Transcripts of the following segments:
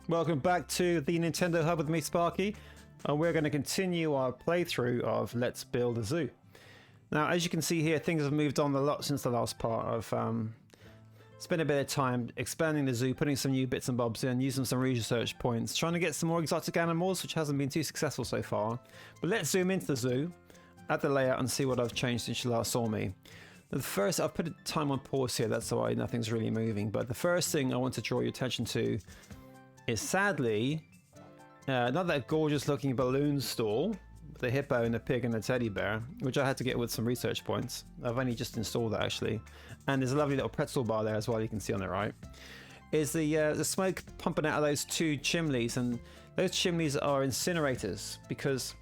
Welcome back to the Nintendo Hub with me, Sparky, and we're going to continue our playthrough of Let's Build a Zoo. Now, as you can see here, things have moved on a lot since the last part. I've spent a bit of time expanding the zoo, putting some new bits and bobs in, using some research points, trying to get some more exotic animals, which hasn't been too successful so far. But let's zoom into the zoo, at the layout, and see what I've changed since you last saw me. The first, I've put time on pause here, that's why nothing's really moving, but the first thing I want to draw your attention to is sadly not that gorgeous looking balloon stall with a hippo and a pig and a teddy bear, which I had to get with some research points. I've only just installed that actually, and there's a lovely little pretzel bar there as well, you can see on the right. Is the smoke pumping out of those two chimneys, and those chimneys are incinerators because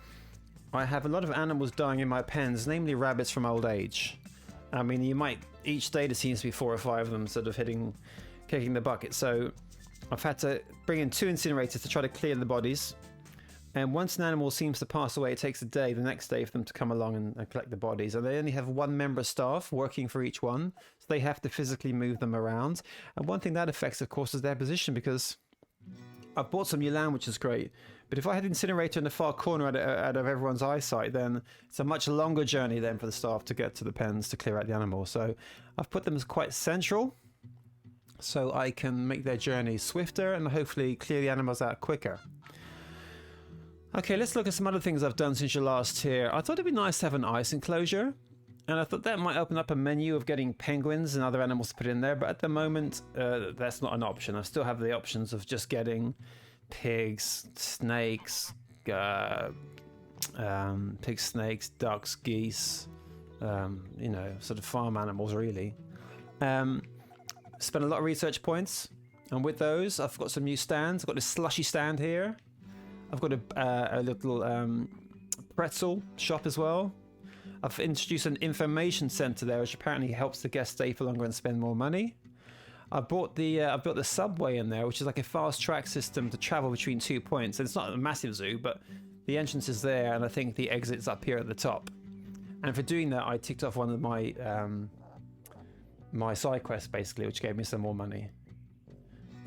I have a lot of animals dying in my pens, namely rabbits from old age. I mean, you might, each day there seems to be 4 or 5 of them sort of kicking the bucket, so I've had to bring in 2 incinerators to try to clear the bodies. And once an animal seems to pass away, it takes a day, the next day, for them to come along and collect the bodies. And they only have 1 member of staff working for each one, so they have to physically move them around. And one thing that affects, of course, is their position, because I've bought some new land, which is great. But if I had an incinerator in the far corner out of everyone's eyesight, then it's a much longer journey then for the staff to get to the pens to clear out the animals. So I've put them as quite central, so I can make their journey swifter and hopefully clear the animals out quicker. Okay, let's look at some other things I've done since you last here. I thought it'd be nice to have an ice enclosure, and I thought that might open up a menu of getting penguins and other animals to put in there, but at the moment that's not an option. I still have the options of just getting pigs, snakes, ducks, geese, you know, sort of farm animals really. Spent a lot of research points, and with those I've got some new stands. I've got this slushy stand here. I've got a little pretzel shop as well. I've introduced an information center there, which apparently helps the guests stay for longer and spend more money. I've built the subway in there, which is like a fast track system to travel between 2 points. And it's not a massive zoo, but the entrance is there, and I think the exit's up here at the top. And for doing that, I ticked off one of my my side quests basically, which gave me some more money.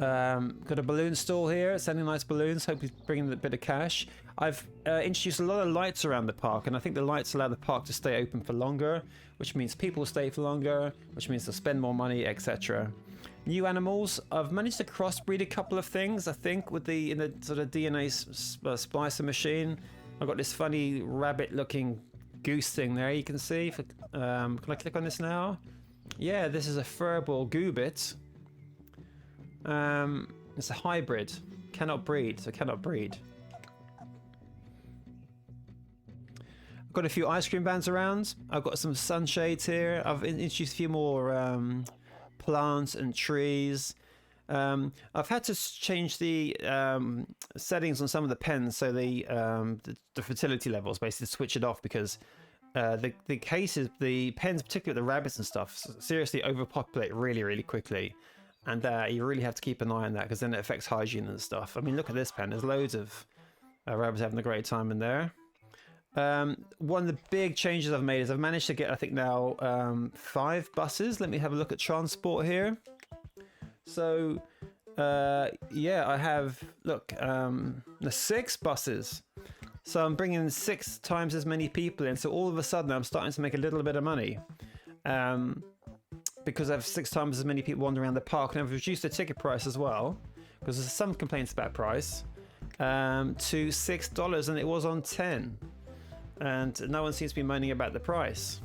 Got a balloon stall here, sending nice balloons, hopefully bringing a bit of cash. I've introduced a lot of lights around the park, and I think the lights allow the park to stay open for longer, which means people stay for longer, which means they'll spend more money, etc. New animals. I've managed to crossbreed a couple of things, I think, in the sort of DNA splicer machine. I've got this funny rabbit-looking goose thing there. You can see. Can I click on this now? Yeah, this is a furball goobit. It's a hybrid. Cannot breed, so cannot breed. I've got a few ice cream vans around. I've got some sunshades here. I've introduced a few more plants and trees. I've had to change the settings on some of the pens, so the fertility levels, basically switch it off, because the pens, particularly the rabbits and stuff, seriously overpopulate really, really quickly. And you really have to keep an eye on that, because then it affects hygiene and stuff. I mean, look at this pen. There's loads of rabbits having a great time in there. One of the big changes I've made is I've managed to get, I think now, 5 buses. Let me have a look at transport here. So, yeah, I have, look, 6 buses. So I'm bringing 6 times as many people in. So all of a sudden I'm starting to make a little bit of money. Because I have 6 times as many people wandering around the park, and I've reduced the ticket price as well, because there's some complaints about price, to $6, and it was on 10, and no one seems to be moaning about the price.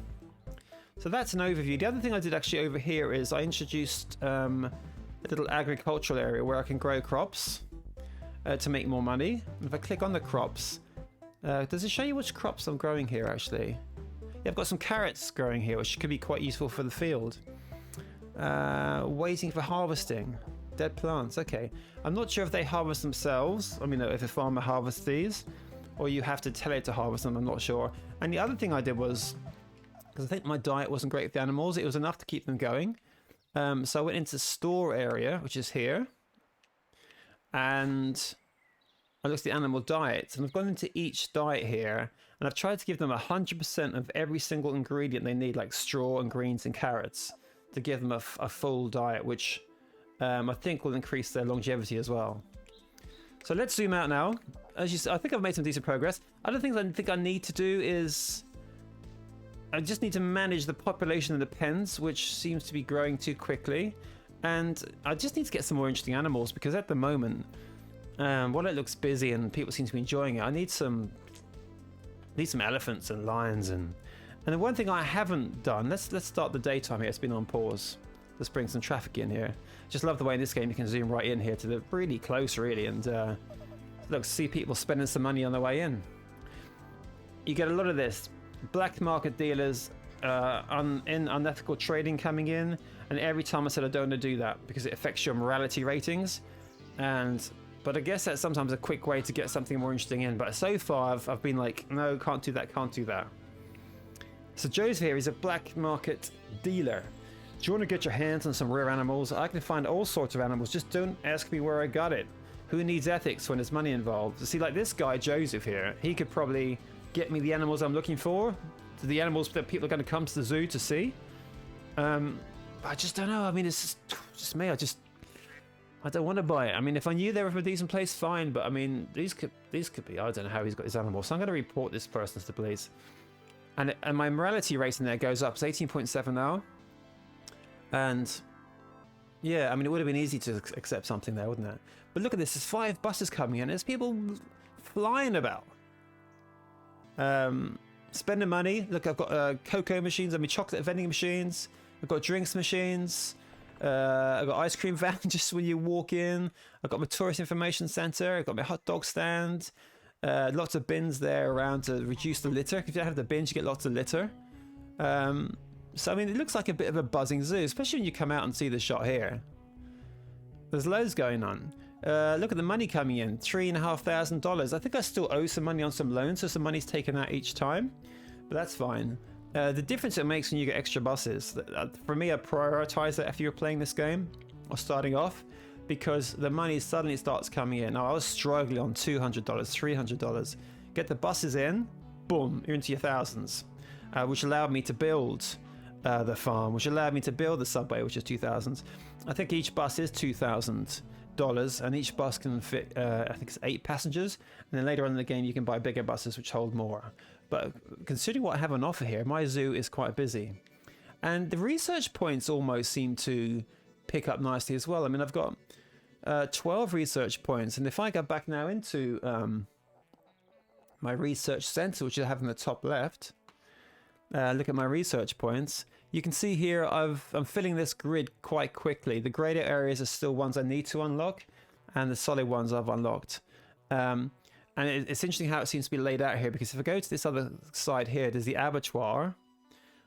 So that's an overview. The other thing I did actually over here is I introduced a little agricultural area where I can grow crops to make more money. And if I click on the crops, does it show you which crops I'm growing here actually? Yeah, I've got some carrots growing here, which could be quite useful for the field. Waiting for harvesting. Dead plants, okay. I'm not sure if they harvest themselves. I mean, if a farmer harvests these, or you have to tell it to harvest them, I'm not sure. And the other thing I did was, because I think my diet wasn't great for the animals, it was enough to keep them going. So I went into the store area, which is here, and I looked at the animal diets, and I've gone into each diet here, and I've tried to give them 100% of every single ingredient they need, like straw and greens and carrots, to give them a full diet, which I think will increase their longevity as well. So let's zoom out now. As you see, I think I've made some decent progress. Other things I think I need to do is I just need to manage the population of the pens, which seems to be growing too quickly. And I just need to get some more interesting animals, because at the moment, while it looks busy and people seem to be enjoying it, I need some elephants and lions and the one thing I haven't done. Let's start the daytime here. It's been on pause. Let's bring some traffic in here. Just love the way in this game you can zoom right in here to the really close, really, and look, see people spending some money on the way in. You get a lot of this black market dealers, unethical trading coming in, and every time I said I don't want to do that because it affects your morality ratings, but I guess that's sometimes a quick way to get something more interesting in. But so far I've been like, no, can't do that, can't do that. So Joseph here is a black market dealer. Do you want to get your hands on some rare animals? I can find all sorts of animals. Just don't ask me where I got it. Who needs ethics when there's money involved? See, like this guy Joseph here, he could probably get me the animals I'm looking for, the animals that people are going to come to the zoo to see. I just don't know. I mean, it's just me. I don't want to buy it. I mean, if I knew they were from a decent place, fine. But I mean, these could be. I don't know how he's got his animals. So I'm going to report this person to the police. And my morality rating there goes up. It's 18.7 now. And yeah, I mean, it would have been easy to accept something there, wouldn't it? But look at this. There's 5 buses coming in. There's people flying about. Spending money. Look, I've got cocoa machines. I mean, chocolate vending machines. I've got drinks machines. I've got ice cream van just when you walk in. I've got my tourist information center. I've got my hot dog stand. Lots of bins there around to reduce the litter. If you don't have the bins, you get lots of litter. So I mean, it looks like a bit of a buzzing zoo, especially when you come out and see the shot here. There's loads going on. Look at the money coming in, $3,500. I think I still owe some money on some loans, so some money's taken out each time, but that's fine. The difference it makes when you get extra buses, for me, I prioritize that if you're playing this game or starting off, because the money suddenly starts coming in. Now, I was struggling on $200, $300. Get the buses in, boom, you're into your thousands, which allowed me to build the farm, which allowed me to build the subway, which is 2,000. I think each bus is $2,000, and each bus can fit, I think it's 8 passengers. And then later on in the game, you can buy bigger buses, which hold more. But considering what I have on offer here, my zoo is quite busy. And the research points almost seem to pick up nicely as well. I mean, I've got 12 research points. And if I go back now into my research center, which I have in the top left, look at my research points. You can see here I'm filling this grid quite quickly. The greater areas are still ones I need to unlock, and the solid ones I've unlocked. And it's interesting how it seems to be laid out here, because if I go to this other side here, there's the abattoir,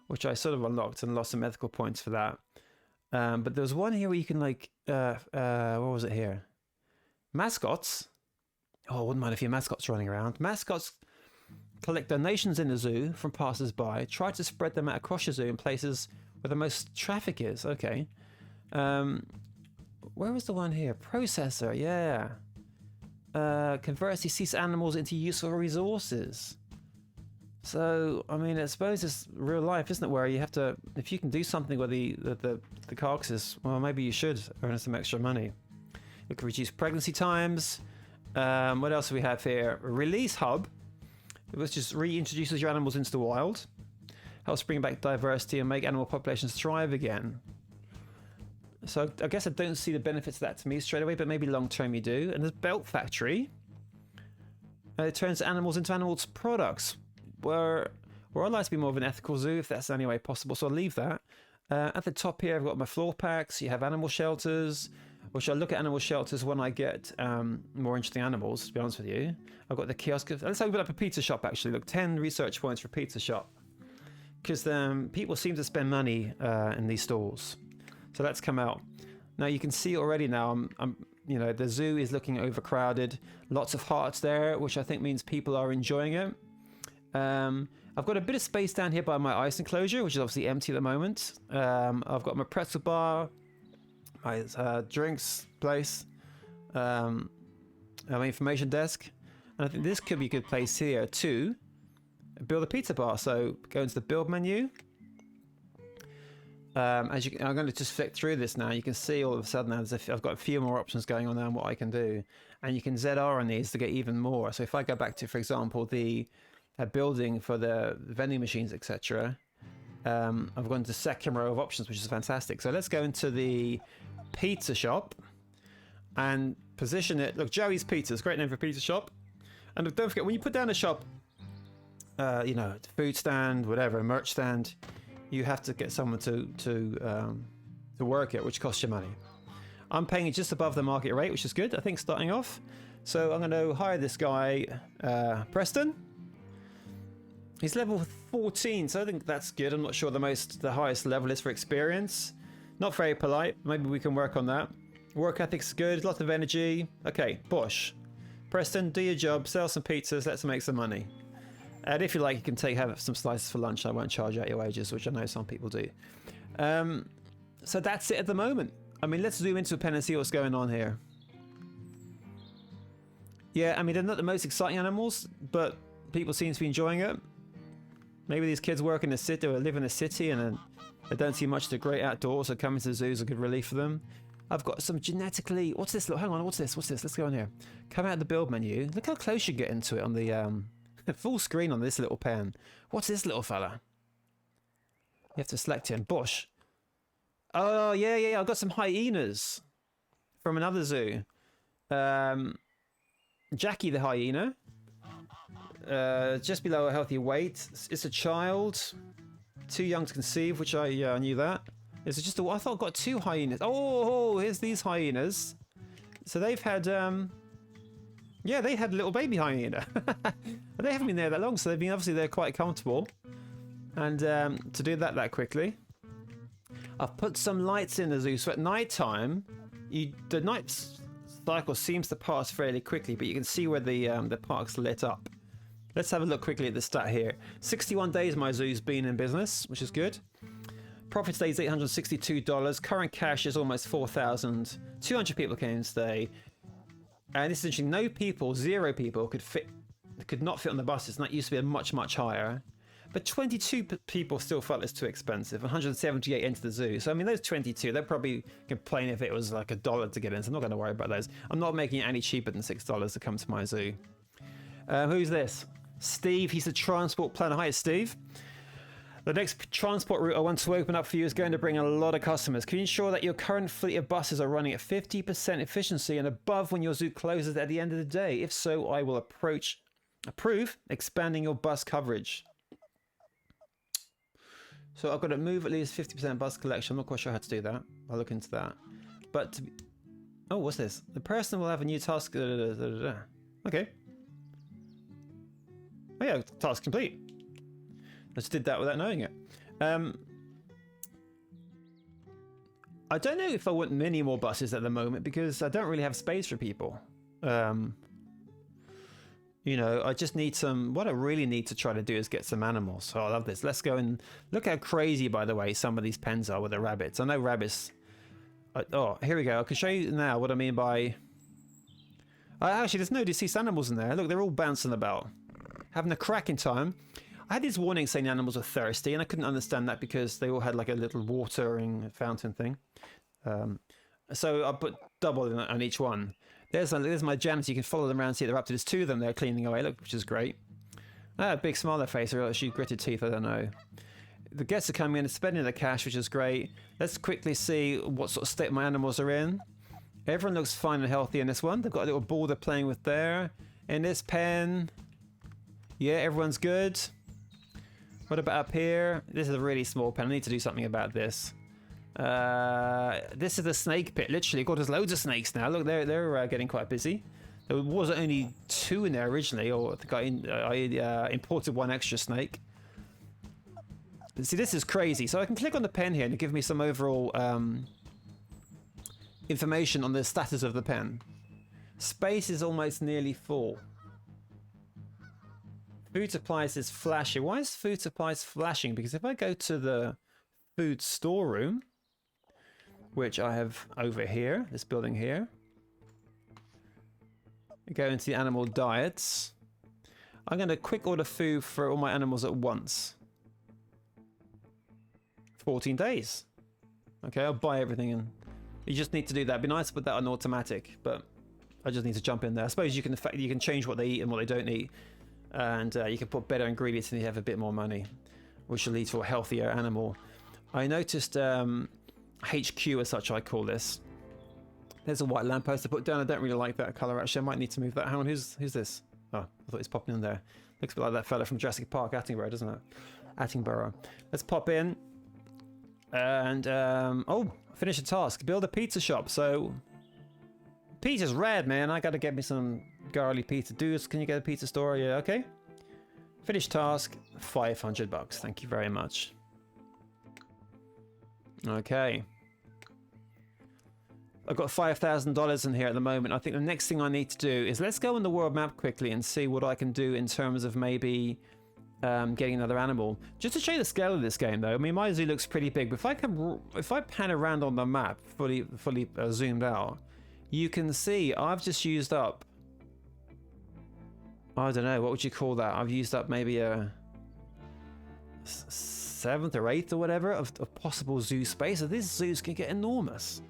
which I sort of unlocked and lost some ethical points for that. But there's one here where you can like, what was it here? Mascots. Oh, I wouldn't mind if your mascots running around. Mascots collect donations in the zoo from passers-by. Try to spread them out across your zoo in places where the most traffic is. Okay. Where was the one here? Processor, yeah. Converts deceased animals into useful resources. So, I mean, I suppose it's real life, isn't it? Where you have to, if you can do something with the carcasses, well, maybe you should earn some extra money. We can reduce pregnancy times. What else do we have here? Release hub, which just reintroduces your animals into the wild. Helps bring back diversity and make animal populations thrive again. So I guess I don't see the benefits of that to me straight away, but maybe long term you do. And there's Belt Factory. It turns animals into animals products. Where I'd like to be more of an ethical zoo, if that's the only way possible, so I'll leave that. At the top here, I've got my floor packs. You have animal shelters, which I look at animal shelters when I get more interesting animals, to be honest with you. I've got the kiosk. Let's open up a pizza shop, actually. Look, 10 research points for a pizza shop. Because people seem to spend money in these stalls. So let's come out. Now you can see already now, you know, the zoo is looking overcrowded. Lots of hearts there, which I think means people are enjoying it. I've got a bit of space down here by my ice enclosure, which is obviously empty at the moment. I've got my pretzel bar, my drinks place, my information desk. And I think this could be a good place here to build a pizza bar. So go into the build menu. As you, I'm going to just flick through this now. You can see all of a sudden as if I've got a few more options going on now and what I can do. And you can ZR on these to get even more. So if I go back to, for example, the building for the vending machines, etc. I've gone to the second row of options, which is fantastic. So let's go into the pizza shop and position it. Look, Joey's Pizza is a great name for a pizza shop. And don't forget, when you put down a shop, you know, food stand, whatever, merch stand, you have to get someone to work it, which costs you money. I'm paying just above the market rate, which is good, I think, starting off. So I'm going to hire this guy, Preston. He's level 14, so I think that's good. I'm not sure the highest level is for experience. Not very polite. Maybe we can work on that. Work ethic's good, lot of energy. Okay, Bush. Preston, do your job, sell some pizzas, let's make some money. And if you like, you can have some slices for lunch. I won't charge out your wages, which I know some people do. So that's it at the moment. I mean, let's zoom into a pen and see what's going on here. Yeah, I mean, they're not the most exciting animals, but people seem to be enjoying it. Maybe these kids work in the city or live in the city and they don't see much of the great outdoors, so coming to the zoo is a good relief for them. I've got some genetically... What's this? Hang on, what's this? Let's go on here. Come out of the build menu. Look how close you get into it on the... full screen on this little pen. What's this little fella? You have to select him. Bush. Oh, yeah. I've got some hyenas from another zoo. Jackie the hyena. Just below a healthy weight. It's a child. Too young to conceive, which I knew that. Is it just I thought I got two hyenas. Oh, here's these hyenas. So they've had... Yeah, they had a little baby hyena. They haven't been there that long, so they've been obviously they're quite comfortable. And to do that quickly, I've put some lights in the zoo. So at night time, the night cycle seems to pass fairly quickly, but you can see where the park's lit up. Let's have a look quickly at the stat here. 61 days my zoo's been in business, which is good. Profit today is $862. Current cash is almost 4,000. 200 people came today. And this is interesting, no people, 0 people could not fit on the buses, and that used to be much higher. But 22 people still felt it's too expensive, 178 entered the zoo. So I mean, those 22, they'd probably complain if it was like $1 to get in, so I'm not going to worry about those. I'm not making it any cheaper than $6 to come to my zoo. Who's this? Steve, he's the transport planner. Hi, Steve. The next transport route I want to open up for you is going to bring a lot of customers. Can you ensure that your current fleet of buses are running at 50% efficiency and above when your zoo closes at the end of the day? If so, I will approve expanding your bus coverage. So I've got to move at least 50% bus collection. I'm not quite sure how to do that. I'll look into that. But oh, what's this? The person will have a new task. Okay. Oh yeah, task complete. I just did that without knowing it. I don't know if I want many more buses at the moment because I don't really have space for people. You know, I just need some... What I really need to try to do is get some animals. Oh, I love this. Let's go and... Look how crazy, by the way, some of these pens are with the rabbits. I know rabbits... Oh, here we go. I can show you now what I mean by... Actually, there's no deceased animals in there. Look, they're all bouncing about. Having a cracking time. I had these warnings saying the animals were thirsty, and I couldn't understand that because they all had like a little watering fountain thing. So I put double on each one. There's my janitor. You can follow them around, see they're up to. There's 2 of them there cleaning away, look, which is great. Big smile on their face, or she gritted teeth, I don't know. The guests are coming in and spending their cash, which is great. Let's quickly see what sort of state my animals are in. Everyone looks fine and healthy in this one. They've got a little ball they're playing with there. In this pen, yeah, everyone's good. What about up here? This is a really small pen. I need to do something about this. This is the snake pit. Literally, God, there's loads of snakes now. Look, they're getting quite busy. There was only 2 in there originally, or I think I imported 1 extra snake. But see, this is crazy. So I can click on the pen here and give me some overall information on the status of the pen. Space is almost nearly full. Food supplies is flashing. Why is food supplies flashing? Because if I go to the food storeroom, which I have over here, this building here, go into the animal diets. I'm going to quick order food for all my animals at once. 14 days. Okay, I'll buy everything, and you just need to do that. It'd be nice to put that on automatic, but I just need to jump in there. I suppose you can change what they eat and what they don't eat, and you can put better ingredients and you have a bit more money, which will lead to a healthier animal. I noticed HQ as such, I call this. There's a white lamppost to put down. I don't really like that colour actually. I might need to move that. Hang on, who's this? Oh, I thought he's popping in there. Looks a bit like that fella from Jurassic Park, Attenborough, doesn't it? Attenborough. Let's pop in. And, oh, finish a task. Build a pizza shop. So, pizza's red, man. I gotta get me some garlic pizza. Dudes, can you get a pizza store? Yeah, okay. Finish task. $500. Thank you very much. Okay. I've got $5,000 in here at the moment. I think the next thing I need to do is let's go on the world map quickly and see what I can do in terms of maybe getting another animal. Just to show you the scale of this game, though. I mean, my zoo looks pretty big, but if I pan around on the map, fully zoomed out, you can see I've just used up. I don't know, what would you call that? I've used up maybe a 7th or 8th or whatever of possible zoo space. So these zoos can get enormous.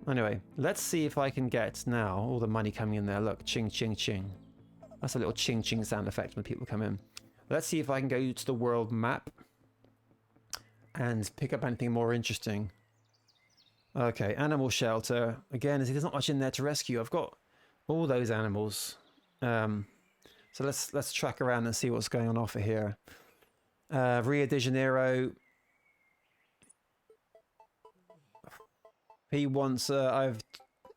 Anyway, let's see if I can get now all the money coming in there. Look, ching, ching, ching. That's a little ching, ching sound effect when people come in. Let's see if I can go to the world map and pick up anything more interesting. Okay, animal shelter. Again, there's not much in there to rescue. I've got all those animals. So let's track around and see what's going on offer here. Rio de Janeiro. He wants, I have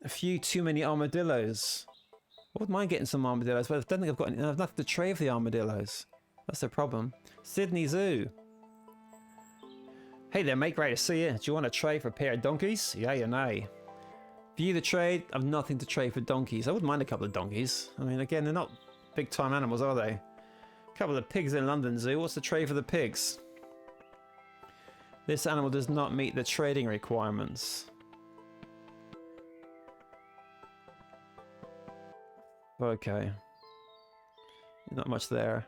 a few too many armadillos. I wouldn't mind getting some armadillos, but I don't think I've got enough to trade for the armadillos. That's the problem. Sydney Zoo. Hey there, mate, great to see you. Do you want to trade for a pair of donkeys? Yay or nay? View the trade. I've nothing to trade for donkeys. I wouldn't mind a couple of donkeys. I mean, again, they're not big time animals, are they? A couple of pigs in London Zoo. What's the trade for the pigs? This animal does not meet the trading requirements. Okay. Not much there.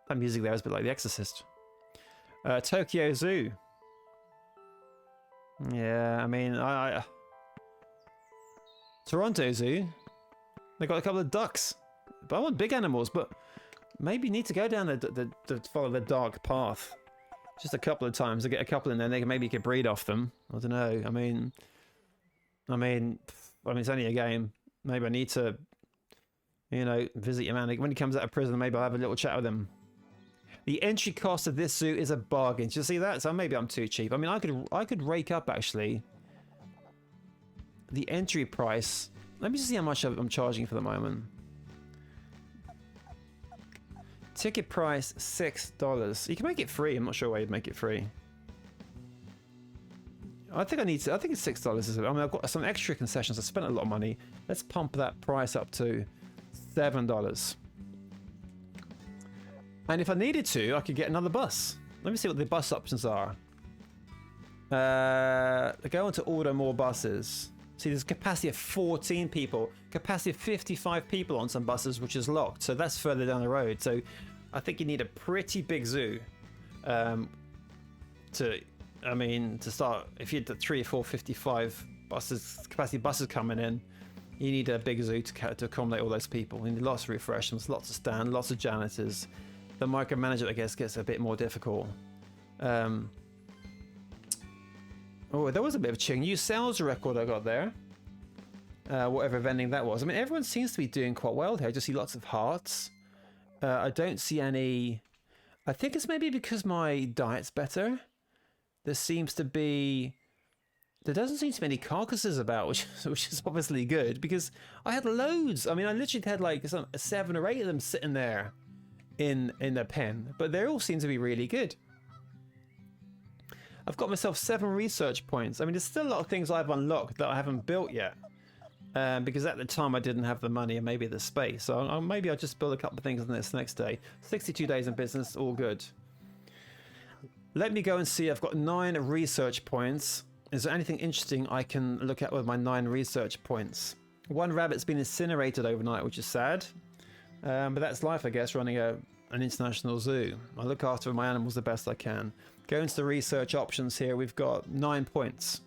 That music there is a bit like The Exorcist. Tokyo Zoo. Yeah, I mean, Toronto Zoo. They got a couple of ducks. But I want big animals, but maybe need to go down the follow the dark path. Just a couple of times to get a couple in there, and maybe you could breed off them. I don't know. I mean, it's only a game. Maybe I need to, you know, visit your man. When he comes out of prison, maybe I'll have a little chat with him. The entry cost of this zoo is a bargain. Do you see that? So maybe I'm too cheap. I mean, I could rake up, actually, the entry price. Let me just see how much I'm charging for the moment. Ticket price, $6. You can make it free. I'm not sure why you'd make it free. I think it's $6. I mean, I've got some extra concessions. I spent a lot of money. Let's pump that price up to $7. And if I needed to, I could get another bus. Let me see what the bus options are. Go on to order more buses. See, there's capacity of 14 people, capacity of 55 people on some buses, which is locked. So that's further down the road. So I think you need a pretty big zoo to start. If you had the 3 or 4 55 buses, capacity buses coming in, you need a big zoo to accommodate all those people. You need lots of refreshments, lots of stand, lots of janitors. The micromanager, I guess, gets a bit more difficult. Oh, there was a bit of a new sales record I got there. Whatever vending that was. I mean, everyone seems to be doing quite well here. I just see lots of hearts. I don't see any. I think it's maybe because my diet's better. There doesn't seem to be any carcasses about, which is obviously good, because I had loads. I mean, I literally had like 7 or 8 of them sitting there in the pen, but they all seem to be really good. I've got myself 7 research points. I mean, there's still a lot of things I've unlocked that I haven't built yet, because at the time I didn't have the money and maybe the space. So maybe I'll just build a couple of things on this next day. 62 days in business, all good. Let me go and see. I've got 9 research points. Is there anything interesting I can look at with my 9 research points? 1 rabbit's been incinerated overnight, which is sad. But that's life, I guess, running an international zoo. I look after my animals the best I can. Go into the research options here. We've got 9 points.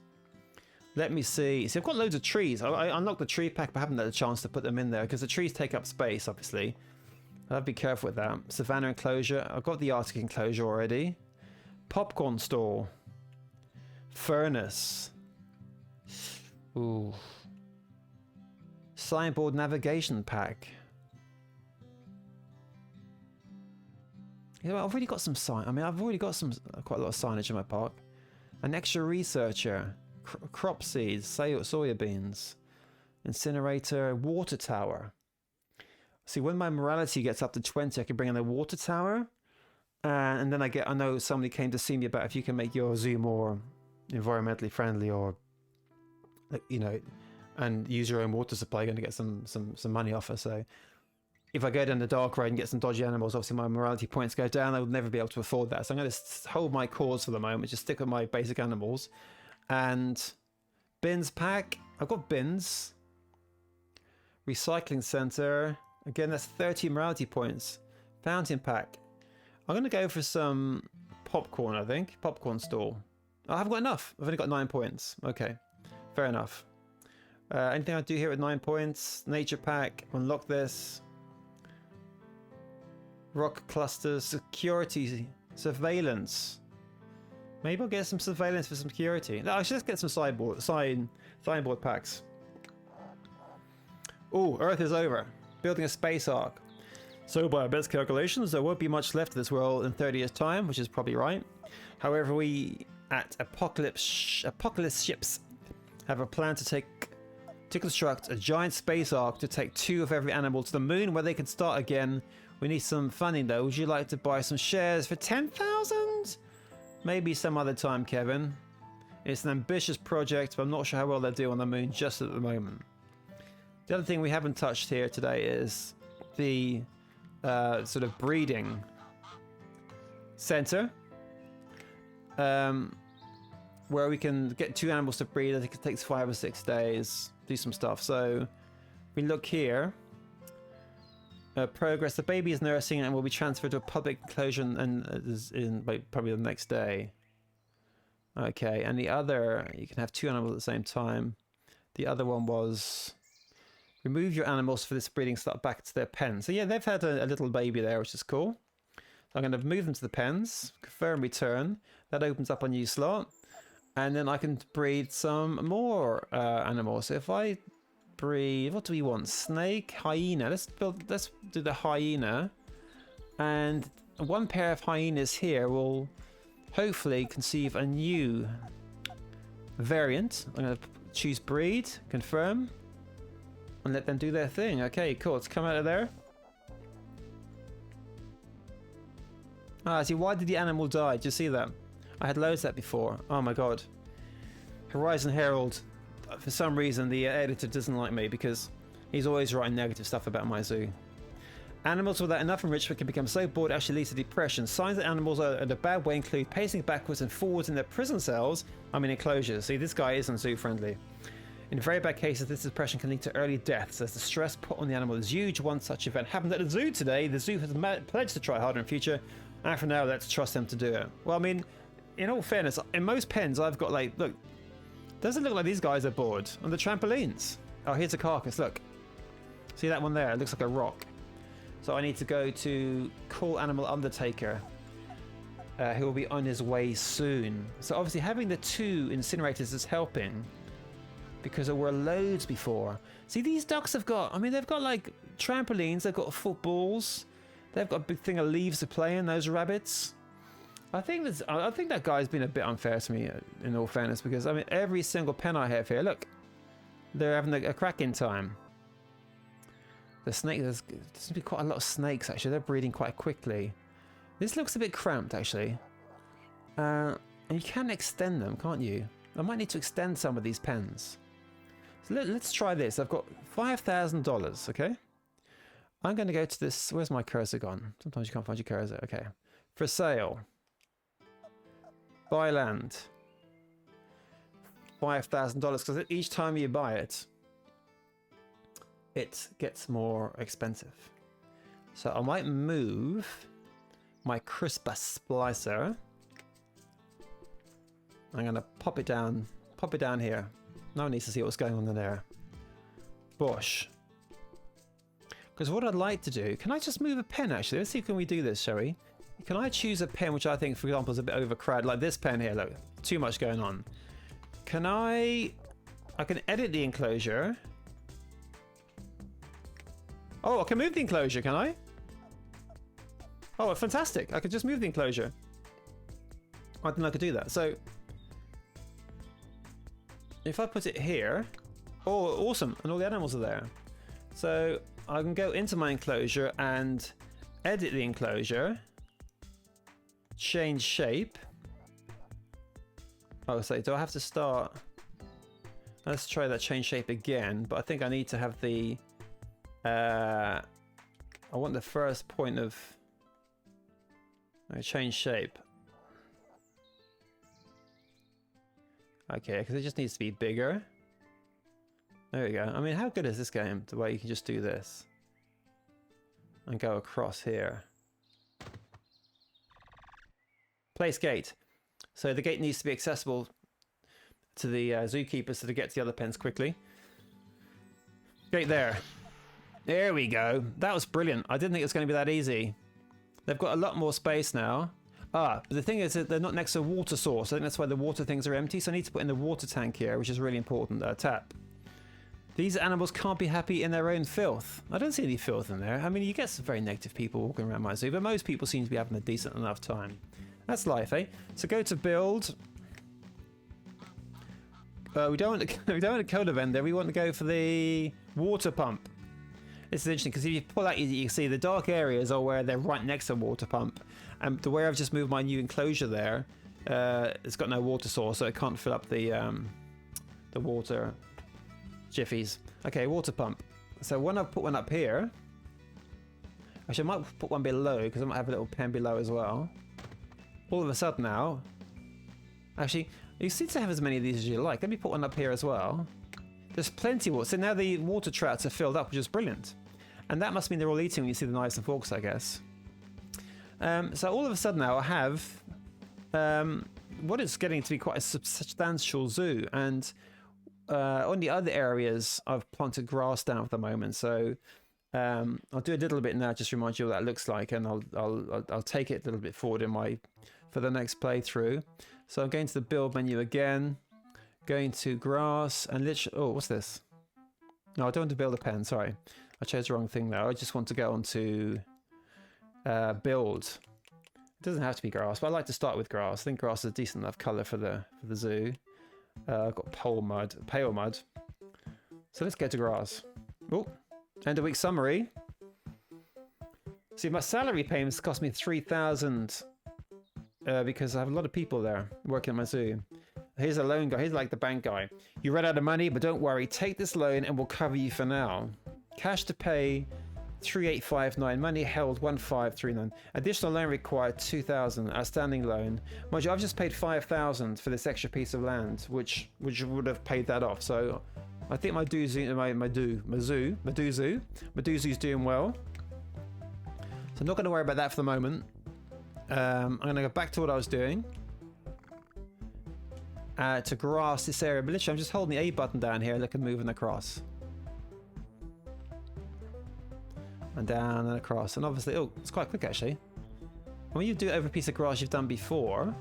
Let me see. See, I've got loads of trees. I unlocked the tree pack, but I haven't had a chance to put them in there because the trees take up space, obviously. I'll have to be careful with that. Savannah enclosure. I've got the Arctic enclosure already. Popcorn store. Furnace. Ooh. Signboard navigation pack. Yeah, I've already got some sign. I mean, I've already got quite a lot of signage in my park. An extra researcher. Crop seeds. Soya beans. Incinerator. Water tower. See, when my morality gets up to 20, I can bring in a water tower. And then I know somebody came to see me about if you can make your zoo more environmentally friendly or, you know, and use your own water supply, you're going to get some money off her. So if I go down the dark road and get some dodgy animals, obviously my morality points go down. I would never be able to afford that. So I'm going to hold my cause for the moment, just stick with my basic animals. And bins pack. I've got bins. Recycling center. Again, that's 30 morality points. Fountain pack. I'm going to go for some popcorn, I think. Popcorn stall. I haven't got enough. I've only got 9 points. Okay. Fair enough. Anything I do here at 9 points? Nature pack. Unlock this. Rock clusters. Security. Surveillance. Maybe I'll get some surveillance for some security. No, I should just get some signboard packs. Oh, Earth is over. Building a space ark. So by our best calculations, there won't be much left of this world in 30 years' time, which is probably right. However, we at Apocalypse Ships have a plan to construct a giant space ark to take 2 of every animal to the moon, where they can start again. We need some funding though. Would you like to buy some shares for 10,000? Maybe some other time, Kevin. It's an ambitious project, but I'm not sure how well they'll do on the moon just at the moment. The other thing we haven't touched here today is the sort of breeding center, where we can get 2 animals to breed. I think it takes 5 or 6 days, do some stuff. So we look here. Progress. The baby is nursing and will be transferred to a public enclosure in probably the next day. Okay, and the other, you can have 2 animals at the same time. The other one was remove your animals for this breeding slot back to their pen. So yeah, they've had a little baby there, which is cool. So I'm going to move them to the pens, confirm return. That opens up a new slot. And then I can breed some more animals. So if I breed, what do we want? Snake, hyena. Let's do the hyena. And 1 pair of hyenas here will hopefully conceive a new variant. I'm going to choose breed, confirm. And let them do their thing. Okay, cool. Let's come out of there. Ah, see, why did the animal die? Did you see that? I had loads of that before. Oh my god. Horizon Herald. For some reason, the editor doesn't like me because he's always writing negative stuff about my zoo. Animals without enough enrichment can become so bored it actually leads to depression. Signs that animals are in a bad way include pacing backwards and forwards in their prison cells. I mean enclosures. See, this guy isn't zoo friendly. In very bad cases, this depression can lead to early deaths as the stress put on the animal is huge. One such event happened at the zoo today. The zoo has pledged to try harder in future, and for now, let's trust them to do it. Well, I mean, in all fairness, in most pens, I've got like, look, doesn't look like these guys are bored on the trampolines. Oh, here's a carcass. Look, see that one there? It looks like a rock. So I need to go to call Animal Undertaker, who will be on his way soon. So obviously, having the 2 incinerators is helping. Because there were loads before. See, these ducks have got, I mean, they've got like trampolines, they've got footballs, they've got a big thing of leaves to play in, those rabbits. I think that guy's been a bit unfair to me, in all fairness, because I mean, every single pen I have here, look, they're having a cracking time. The snake, there's to be quite a lot of snakes actually, they're breeding quite quickly. This looks a bit cramped actually. And you can extend them, can't you? I might need to extend some of these pens. So let's try this. I've got $5,000, okay? I'm going to go to this. Where's my cursor gone? Sometimes you can't find your cursor. Okay. For sale. Buy land. $5,000, because each time you buy it, it gets more expensive. So I might move my CRISPR splicer I'm going to pop it down here. No one needs to see what's going on in there. Bush. Because what I'd like to do, can I just move a pen actually? Let's see, can we do this, shall we? Can I choose a pen which I think, for example, is a bit overcrowded, like this pen here, look, too much going on. Can I can edit the enclosure. Oh, I can move the enclosure, can I? Oh, fantastic. I could just move the enclosure. I didn't know I could do that. So, if I put it here, oh, awesome, and all the animals are there. So, I can go into my enclosure and edit the enclosure, change shape. Oh, so do I have to start? Let's try that change shape again, but I think I need to have the, I want the first point of, change shape. Okay, because it just needs to be bigger. There we go. I mean, how good is this game? The way you can just do this and go across here. Place gate. So the gate needs to be accessible to the zookeepers so to get to the other pens quickly. Gate there. There we go. That was brilliant. I didn't think it was going to be that easy. They've got a lot more space now. But the thing is that they're not next to a water source. I think that's why the water things are empty. So I need to put in the water tank here, which is really important. Tap. These animals can't be happy in their own filth. I don't see any filth in there. I mean, you get some very negative people walking around my zoo, but most people seem to be having a decent enough time. That's life, eh? So go to build. We don't want a coda vendor. We want to go for the water pump. This is interesting because if you pull out, you can see the dark areas are where they're right next to a water pump. And the way I've just moved my new enclosure there, it's got no water source, so it can't fill up the water jiffies. Okay, water pump. So when I put one up here, actually I might put one below because I might have a little pen below as well. All of a sudden now, actually, you seem to have as many of these as you like. Let me put one up here as well. There's plenty of water. So now the water trouts are filled up, which is brilliant. And that must mean they're all eating when you see the knives and forks, I guess. So all of a sudden now I have what is getting to be quite a substantial zoo. And on the other areas, I've planted grass down for the moment. So I'll do a little bit now, just to remind you what that looks like, and I'll take it a little bit forward in for the next playthrough. So I'm going to the build menu again, going to grass, and literally, oh, what's this? No, I don't want to build a pen. Sorry, I chose the wrong thing there. I just want to go on to build. It doesn't have to be grass, but I like to start with grass. I think grass is a decent enough color for the zoo. I've got pale mud. So let's go to grass. Oh, end of week summary. See, my salary payments cost me 3,000 because I have a lot of people there working at my zoo. Here's a loan guy. Here's like the bank guy. You ran out of money, but don't worry. Take this loan and we'll cover you for now. Cash to pay 3,859. Money held 1,539. Additional loan required 2,000. Outstanding loan. Mind you, I've just paid 5,000 for this extra piece of land, which would have paid that off. So I think my zoo's doing well. So I'm not going to worry about that for the moment. I'm going to go back to what I was doing. To grass this area, but literally I'm just holding the A button down here, look, and moving across. And down and across, and obviously, oh, it's quite quick actually. When you do it over a piece of grass you've done before,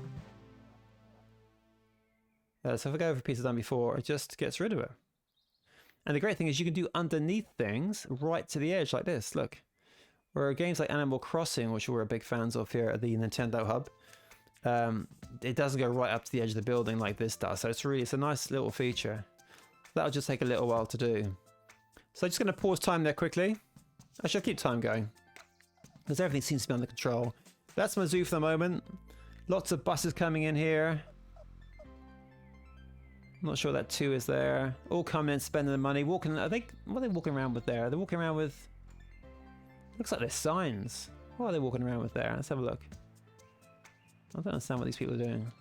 so if I go over a piece I've done before, it just gets rid of it. And the great thing is you can do underneath things right to the edge like this, look. Where games like Animal Crossing, which we're big fans of here at the Nintendo Hub, it doesn't go right up to the edge of the building like this does. So it's a nice little feature. That'll just take a little while to do. So I'm just going to pause time there quickly. Actually, I'll keep time going because everything seems to be under control. That's my zoo for the moment. Lots of buses coming in here. I'm not sure that 2 is there. All coming in, spending the money, walking. I think, what are they walking around with there? They're walking around with, looks like they're signs. What are they walking around with there? Let's have a look. I don't understand what these people are doing.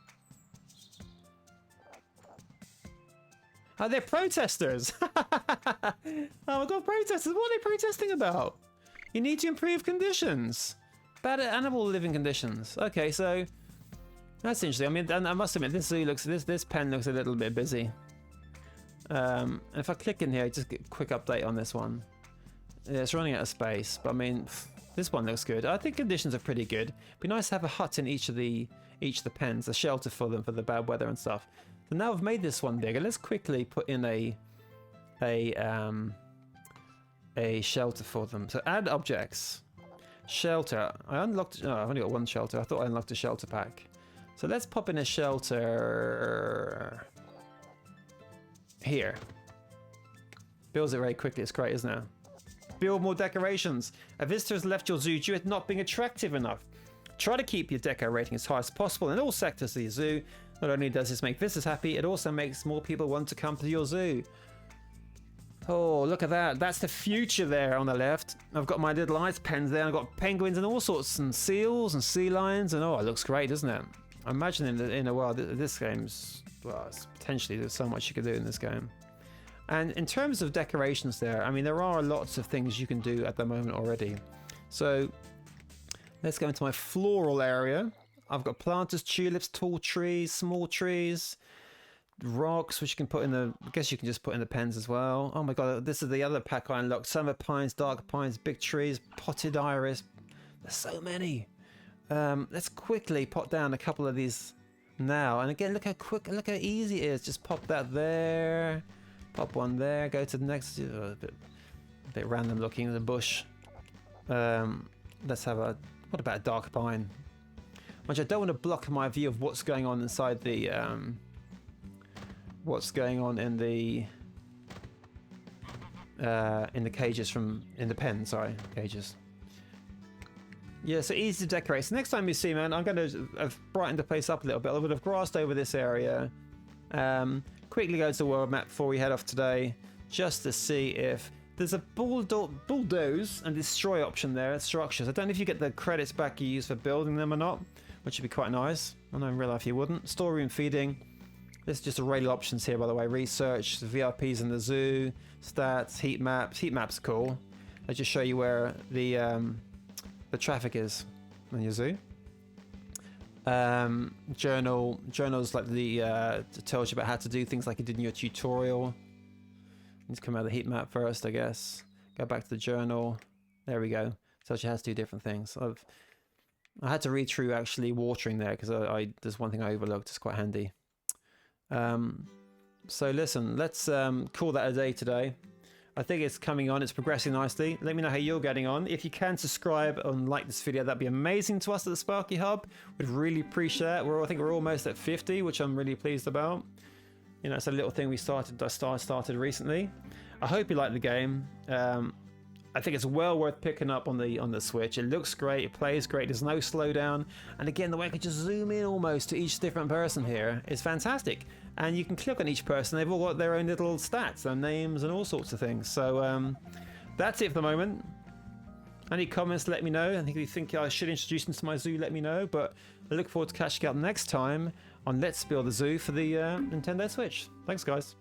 Oh, they're protesters! Oh my god, protesters! What are they protesting about? You need to improve conditions. Bad animal living conditions. Okay, so That's interesting. I mean, and I must admit, this zoo looks, this pen looks a little bit busy. And if I click in here, just get a quick update on this one. Yeah, it's running out of space, but I mean, this one looks good. I think conditions are pretty good. It'd be nice to have a hut in each of the pens, a shelter for them for the bad weather and stuff. So now I've made this one bigger. Let's quickly put in a shelter for them. So add objects, shelter. I unlocked. Oh, I've only got one shelter. I thought I unlocked a shelter pack. So let's pop in a shelter here. Builds it very quickly. It's great, isn't it? Build more decorations. A visitor has left your zoo due to not being attractive enough. Try to keep your deco rating as high as possible in all sectors of your zoo. Not only does this make visitors happy, it also makes more people want to come to your zoo. Oh, look at that. That's the future there on the left. I've got my little ice pens there. I've got penguins and all sorts, and seals and sea lions. And oh, it looks great, doesn't it? I imagine in a while, this game's, well, potentially there's so much you could do in this game. And in terms of decorations there, I mean, there are lots of things you can do at the moment already. So let's go into my floral area. I've got planters, tulips, tall trees, small trees, rocks, which you can put in the, I guess you can just put in the pens as well. Oh my god, this is the other pack I unlocked. Summer pines, dark pines, big trees, potted iris. There's so many. Let's quickly pop down a couple of these now. And again, look how quick, look how easy it is. Just pop that there, pop one there, go to the next, a bit random looking, the bush. Let's have a, what about a dark pine? Which I don't want to block my view of what's going on inside the, what's going on in the cages in the pen, sorry, cages. Yeah, so easy to decorate. So next time you see, man, I'm going to have brightened the place up a little bit. I would have grassed over this area. Quickly go to the world map before we head off today, just to see if there's a bulldoze and destroy option there at structures. I don't know if you get the credits back you use for building them or not, which would be quite nice. I know in real life you wouldn't. Storeroom feeding. There's just a array of options here, by the way. Research, the VIPs in the zoo, stats, heat maps. Heat maps are cool. They just show you where the traffic is in your zoo. Journals like it tells you about how to do things like you did in your tutorial. Let's come out of the heat map first, I guess. Go back to the journal. There we go. Tells you how to do different things. I had to read through actually watering there because there's one thing I overlooked. It's quite handy. So listen, let's call that a day today. I think it's coming on, it's progressing nicely. Let me know how you're getting on. If you can subscribe and like this video, that'd be amazing to us at the Sparky Hub. We'd really appreciate that. I think we're almost at 50, which I'm really pleased about. You know, it's a little thing I started recently. I hope you like the game. I think it's well worth picking up on the Switch. It looks great, it plays great, there's no slowdown. And again, the way I can just zoom in almost to each different person here is fantastic. And you can click on each person, they've all got their own little stats, their names and all sorts of things. So that's it for the moment. Any comments, let me know. I think if you think I should introduce them to my zoo, let me know. But I look forward to catching up next time on Let's Build a Zoo for the Nintendo Switch. Thanks, guys.